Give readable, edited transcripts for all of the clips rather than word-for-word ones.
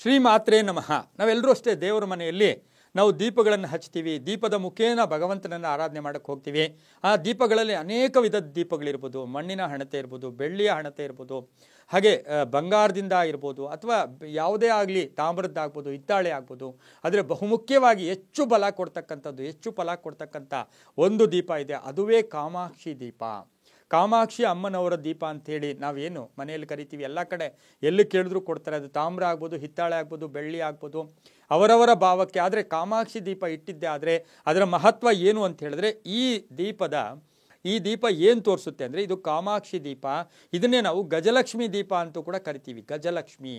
ಶ್ರೀಮಾತ್ರೇ ನಮಃ. ನಾವೆಲ್ಲರೂ ಅಷ್ಟೇ ದೇವರ ಮನೆಯಲ್ಲಿ ನಾವು ದೀಪಗಳನ್ನು ಹಚ್ತೀವಿ. ದೀಪದ ಮುಖೇನ ಭಗವಂತನನ್ನು ಆರಾಧನೆ ಮಾಡೋಕ್ಕೆ ಹೋಗ್ತೀವಿ. ಆ ದೀಪಗಳಲ್ಲಿ ಅನೇಕ ವಿಧದ ದೀಪಗಳಿರ್ಬೋದು. ಮಣ್ಣಿನ ಹಣತೆ ಇರ್ಬೋದು, ಬೆಳ್ಳಿಯ ಹಣತೆ ಇರ್ಬೋದು, ಹಾಗೆ ಬಂಗಾರದಿಂದ ಇರ್ಬೋದು, ಅಥವಾ ಯಾವುದೇ ಆಗಲಿ ತಾಮ್ರದ್ದಾಗ್ಬೋದು, ಹಿತ್ತಾಳೆ ಆಗ್ಬೋದು. ಆದರೆ ಬಹುಮುಖ್ಯವಾಗಿ ಹೆಚ್ಚು ಬಲ ಕೊಡ್ತಕ್ಕಂಥದ್ದು, ಹೆಚ್ಚು ಫಲ ಕೊಡ್ತಕ್ಕಂಥ ಒಂದು ದೀಪ ಇದೆ, ಅದುವೇ ಕಾಮಾಕ್ಷಿ ದೀಪ. ಕಾಮಾಕ್ಷಿ ಅಮ್ಮನವರ ದೀಪ ಅಂಥೇಳಿ ನಾವೇನು ಮನೆಯಲ್ಲಿ ಕರಿತೀವಿ. ಎಲ್ಲ ಕಡೆ ಎಲ್ಲಿ ಕೇಳಿದ್ರು ಕೊಡ್ತಾರೆ. ಅದು ತಾಮ್ರ ಆಗ್ಬೋದು, ಹಿತ್ತಾಳೆ ಆಗ್ಬೋದು, ಬೆಳ್ಳಿ ಆಗ್ಬೋದು, ಅವರವರ ಭಾವಕ್ಕೆ. ಆದರೆ ಕಾಮಾಕ್ಷಿ ದೀಪ ಇಟ್ಟಿದ್ದೆ ಆದರೆ ಅದರ ಮಹತ್ವ ಏನು ಅಂತ ಹೇಳಿದ್ರೆ, ಈ ದೀಪ ಏನು ತೋರಿಸುತ್ತೆ ಅಂದರೆ, ಇದು ಕಾಮಾಕ್ಷಿ ದೀಪ. ಇದನ್ನೇ ನಾವು ಗಜಲಕ್ಷ್ಮಿ ದೀಪ ಅಂತೂ ಕೂಡ ಕರಿತೀವಿ. ಗಜಲಕ್ಷ್ಮಿ,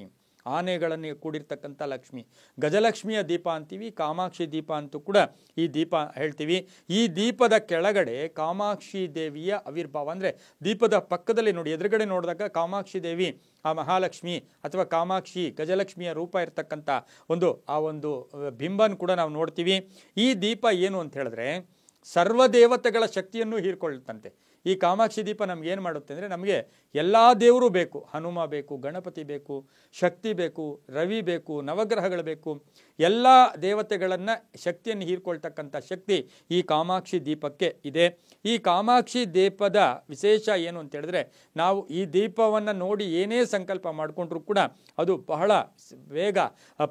ಆನೆಗಳನ್ನು ಕೂಡಿರ್ತಕ್ಕಂಥ ಲಕ್ಷ್ಮಿ, ಗಜಲಕ್ಷ್ಮಿಯ ದೀಪ ಅಂತೀವಿ. ಕಾಮಾಕ್ಷಿ ದೀಪ ಅಂತೂ ಕೂಡ ಈ ದೀಪ ಹೇಳ್ತೀವಿ. ಈ ದೀಪದ ಕೆಳಗಡೆ ಕಾಮಾಕ್ಷಿ ದೇವಿಯ ಆವಿರ್ಭಾವ, ಅಂದರೆ ದೀಪದ ಪಕ್ಕದಲ್ಲಿ ನೋಡಿ, ಎದುರುಗಡೆ ನೋಡಿದಾಗ ಕಾಮಾಕ್ಷಿ ದೇವಿ, ಆ ಮಹಾಲಕ್ಷ್ಮಿ ಅಥವಾ ಕಾಮಾಕ್ಷಿ ಗಜಲಕ್ಷ್ಮಿಯ ರೂಪ ಇರ್ತಕ್ಕಂಥ ಒಂದು ಬಿಂಬನ ಕೂಡ ನಾವು ನೋಡ್ತೀವಿ. ಈ ದೀಪ ಏನು ಅಂತ ಹೇಳಿದ್ರೆ, ಸರ್ವದೇವತೆಗಳ ಶಕ್ತಿಯನ್ನು ಹೀರ್ಕೊಳ್ತಂತೆ. ಈ ಕಾಮಾಕ್ಷಿ ದೀಪ ನಮ್ಗೆ ಏನು ಮಾಡುತ್ತೆ ಅಂದರೆ, ನಮಗೆ ಎಲ್ಲ ದೇವರು ಬೇಕು. ಹನುಮ ಬೇಕು, ಗಣಪತಿ ಬೇಕು, ಶಕ್ತಿ ಬೇಕು, ರವಿ ಬೇಕು, ನವಗ್ರಹಗಳು ಬೇಕು. ಎಲ್ಲ ದೇವತೆಗಳನ್ನು ಶಕ್ತಿಯನ್ನು ಹೀರ್ಕೊಳ್ತಕ್ಕಂಥ ಶಕ್ತಿ ಈ ಕಾಮಾಕ್ಷಿ ದೀಪಕ್ಕೆ ಇದೆ. ಈ ಕಾಮಾಕ್ಷಿ ದೀಪದ ವಿಶೇಷ ಏನು ಅಂತ ಹೇಳಿದ್ರೆ, ನಾವು ಈ ದೀಪವನ್ನು ನೋಡಿ ಏನೇ ಸಂಕಲ್ಪ ಮಾಡಿಕೊಂಡ್ರೂ ಕೂಡ ಅದು ಬಹಳ ಬೇಗ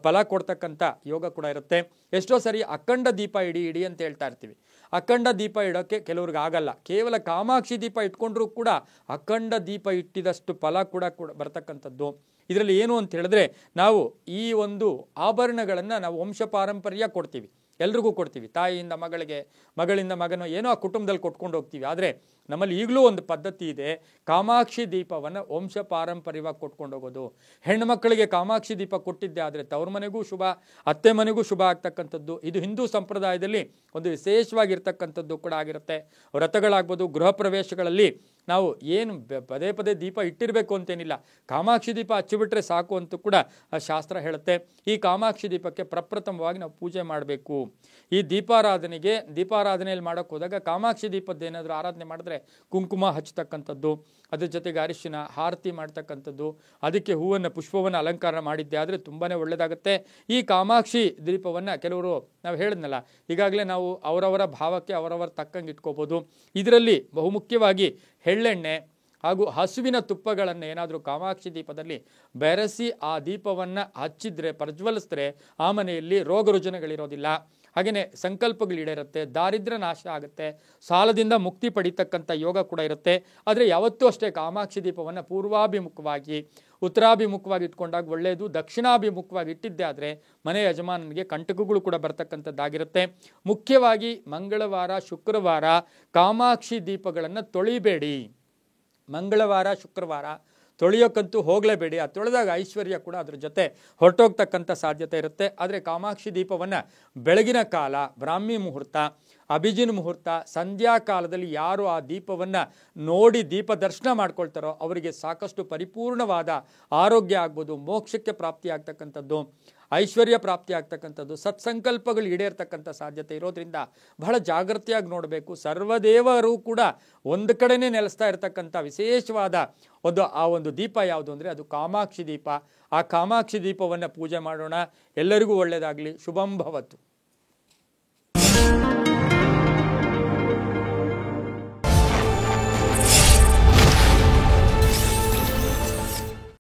ಫಲ ಕೊಡ್ತಕ್ಕಂಥ ಯೋಗ ಕೂಡ ಇರುತ್ತೆ. ಎಷ್ಟೋ ಸರಿ ಅಖಂಡ ದೀಪ ಇಡಿ ಅಂತ ಹೇಳ್ತಾ ಇರ್ತೀವಿ. ಅಖಂಡ ದೀಪ ಇಡೋಕ್ಕೆ ಕೆಲವ್ರಿಗೆ ಆಗಲ್ಲ. ಕೇವಲ ಕಾಮಾಕ್ಷಿ ದೀಪ ಇಟ್ಕೊಂಡ್ರೂ ಕೂಡ ಅಖಂಡ ದೀಪ ಇಟ್ಟಿದಷ್ಟು ಫಲ ಕೂಡ ಬರ್ತಕ್ಕಂಥದ್ದು. ಇದರಲ್ಲಿ ಏನು ಅಂತ ಹೇಳಿದ್ರೆ, ನಾವು ಈ ಒಂದು ಆಭರಣಗಳನ್ನು ನಾವು ವಂಶ ಪಾರಂಪರ್ಯ ಕೊಡ್ತೀವಿ, ಎಲ್ರಿಗೂ ಕೊಡ್ತೀವಿ. ತಾಯಿಯಿಂದ ಮಗಳಿಗೆ, ಮಗಳಿಂದ ಮಗನೋ ಏನೋ ಆ ಕುಟುಂಬದಲ್ಲಿ ಕೊಟ್ಕೊಂಡು ಹೋಗ್ತೀವಿ. ಆದರೆ ನಮ್ಮಲ್ಲಿ ಈಗಲೂ ಒಂದು ಪದ್ಧತಿ ಇದೆ, ಕಾಮಾಕ್ಷಿ ದೀಪವನ್ನು ವಂಶ ಪಾರಂಪರ್ಯವಾಗಿ ಕೊಟ್ಕೊಂಡು ಹೋಗೋದು. ಹೆಣ್ಣು ಮಕ್ಕಳಿಗೆ ಕಾಮಾಕ್ಷಿ ದೀಪ ಕೊಟ್ಟಿದ್ದೆ ಆದರೆ ತವ್ರ ಮನೆಗೂ ಶುಭ, ಅತ್ತೆ ಮನೆಗೂ ಶುಭ ಆಗ್ತಕ್ಕಂಥದ್ದು. ಇದು ಹಿಂದೂ ಸಂಪ್ರದಾಯದಲ್ಲಿ ಒಂದು ವಿಶೇಷವಾಗಿರ್ತಕ್ಕಂಥದ್ದು ಕೂಡ ಆಗಿರುತ್ತೆ. ವ್ರತಗಳಾಗ್ಬೋದು, ಗೃಹ ಪ್ರವೇಶಗಳಲ್ಲಿ ನಾವು ಏನು ಪದೇ ಪದೇ ದೀಪ ಇಟ್ಟಿರಬೇಕು ಅಂತೇನಿಲ್ಲ, ಕಾಮಾಕ್ಷಿ ದೀಪ ಹಚ್ಚಿಬಿಟ್ರೆ ಸಾಕು ಅಂತೂ ಕೂಡ ಆ ಶಾಸ್ತ್ರ ಹೇಳುತ್ತೆ. ಈ ಕಾಮಾಕ್ಷಿ ದೀಪಕ್ಕೆ ಪ್ರಪ್ರಥಮವಾಗಿ ನಾವು ಪೂಜೆ ಮಾಡಬೇಕು. ಈ ದೀಪಾರಾಧನೆಯಲ್ಲಿ ಮಾಡೋಕ್ಕೆ ಹೋದಾಗ ಕಾಮಾಕ್ಷಿ ದೀಪದ್ದು ಏನಾದರೂ ಆರಾಧನೆ ಮಾಡಿದ್ರೆ ಕುಂಕುಮ ಹಚ್ಚತಕ್ಕಂಥದ್ದು, ಅದ್ರ ಜೊತೆಗೆ ಅರಿಶಿನ ಆರತಿ ಮಾಡ್ತಕ್ಕಂಥದ್ದು, ಅದಕ್ಕೆ ಹೂವನ್ನು ಪುಷ್ಪವನ್ನು ಅಲಂಕಾರ ಮಾಡಿದ್ದೆ ಆದರೆ ತುಂಬಾ ಒಳ್ಳೆಯದಾಗುತ್ತೆ. ಈ ಕಾಮಾಕ್ಷಿ ದೀಪವನ್ನು ಕೆಲವರು, ನಾವು ಹೇಳಿದ್ನಲ್ಲ ಈಗಾಗಲೇ, ನಾವು ಅವರವರ ಭಾವಕ್ಕೆ ಅವರವರ ತಕ್ಕಂಗೆ ಇಟ್ಕೋಬೋದು. ಇದರಲ್ಲಿ ಬಹುಮುಖ್ಯವಾಗಿ ಎಳ್ಳೆಣ್ಣೆ ಹಾಗೂ ಹಸುವಿನ ತುಪ್ಪಗಳನ್ನು ಏನಾದರೂ ಕಾಮಾಕ್ಷಿ ದೀಪದಲ್ಲಿ ಬೆರೆಸಿ ಆ ದೀಪವನ್ನು ಹಚ್ಚಿದ್ರೆ, ಪ್ರಜ್ವಲಿಸಿದ್ರೆ ಆ ಮನೆಯಲ್ಲಿ ರೋಗ ರುಜಿನಗಳಿರೋದಿಲ್ಲ. ಹಾಗೆಯೇ ಸಂಕಲ್ಪಗಳು ಈಡೇರುತ್ತೆ, ದಾರಿದ್ರ್ಯ ನಾಶ ಆಗುತ್ತೆ, ಸಾಲದಿಂದ ಮುಕ್ತಿ ಪಡಿತಕ್ಕಂಥ ಯೋಗ ಕೂಡ ಇರುತ್ತೆ. ಆದರೆ ಯಾವತ್ತೂ ಅಷ್ಟೇ ಕಾಮಾಕ್ಷಿ ದೀಪವನ್ನು ಪೂರ್ವಾಭಿಮುಖವಾಗಿ, ಉತ್ತರಾಭಿಮುಖವಾಗಿ ಇಟ್ಕೊಂಡಾಗ ಒಳ್ಳೆಯದು. ದಕ್ಷಿಣಾಭಿಮುಖವಾಗಿ ಇಟ್ಟಿದ್ದೆ ಆದರೆ ಮನೆ ಯಜಮಾನನಿಗೆ ಕಂಟಕಗಳು ಕೂಡ ಬರ್ತಕ್ಕಂಥದ್ದಾಗಿರುತ್ತೆ. ಮುಖ್ಯವಾಗಿ ಮಂಗಳವಾರ, ಶುಕ್ರವಾರ ಕಾಮಾಕ್ಷಿ ದೀಪಗಳನ್ನು ತೊಳಿಬೇಡಿ. ಮಂಗಳವಾರ, ಶುಕ್ರವಾರ ತೊಳೆಯೋಕ್ಕಂತೂ ಹೋಗಲೇಬೇಡಿ. ಆ ತೊಳೆದಾಗ ಐಶ್ವರ್ಯ ಕೂಡ ಅದ್ರ ಜೊತೆ ಹೊರಟೋಗ್ತಕ್ಕಂಥ ಸಾಧ್ಯತೆ ಇರುತ್ತೆ. ಆದರೆ ಕಾಮಾಕ್ಷಿ ದೀಪವನ್ನು ಬೆಳಗಿನ ಕಾಲ, ಬ್ರಾಹ್ಮಿ ಮುಹೂರ್ತ, ಅಭಿಜಿನ್ ಮುಹೂರ್ತ, ಸಂಧ್ಯಾ ಕಾಲದಲ್ಲಿ ಯಾರು ಆ ದೀಪವನ್ನು ನೋಡಿ ದೀಪ ದರ್ಶನ ಮಾಡ್ಕೊಳ್ತಾರೋ ಅವರಿಗೆ ಸಾಕಷ್ಟು ಪರಿಪೂರ್ಣವಾದ ಆರೋಗ್ಯ ಆಗ್ಬೋದು, ಮೋಕ್ಷಕ್ಕೆ ಪ್ರಾಪ್ತಿ ಆಗ್ತಕ್ಕಂಥದ್ದು, ಐಶ್ವರ್ಯ ಪ್ರಾಪ್ತಿ ಆಗ್ತಕ್ಕಂಥದ್ದು, ಸತ್ಸಂಕಲ್ಪಗಳು ಈಡೇರ್ತಕ್ಕಂಥ ಸಾಧ್ಯತೆ ಇರೋದ್ರಿಂದ ಬಹಳ ಜಾಗೃತಿಯಾಗಿ ನೋಡಬೇಕು. ಸರ್ವದೇವರು ಕೂಡ ಒಂದು ಕಡೆನೇ ನೆಲೆಸ್ತಾ ಇರತಕ್ಕಂಥ ವಿಶೇಷವಾದ ಒಂದು ದೀಪ ಯಾವುದು ಅಂದರೆ ಅದು ಕಾಮಾಕ್ಷಿ ದೀಪ. ಆ ಕಾಮಾಕ್ಷಿ ದೀಪವನ್ನು ಪೂಜೆ ಮಾಡೋಣ. ಎಲ್ಲರಿಗೂ ಒಳ್ಳೆಯದಾಗಲಿ. ಶುಭಂ ಭವತು.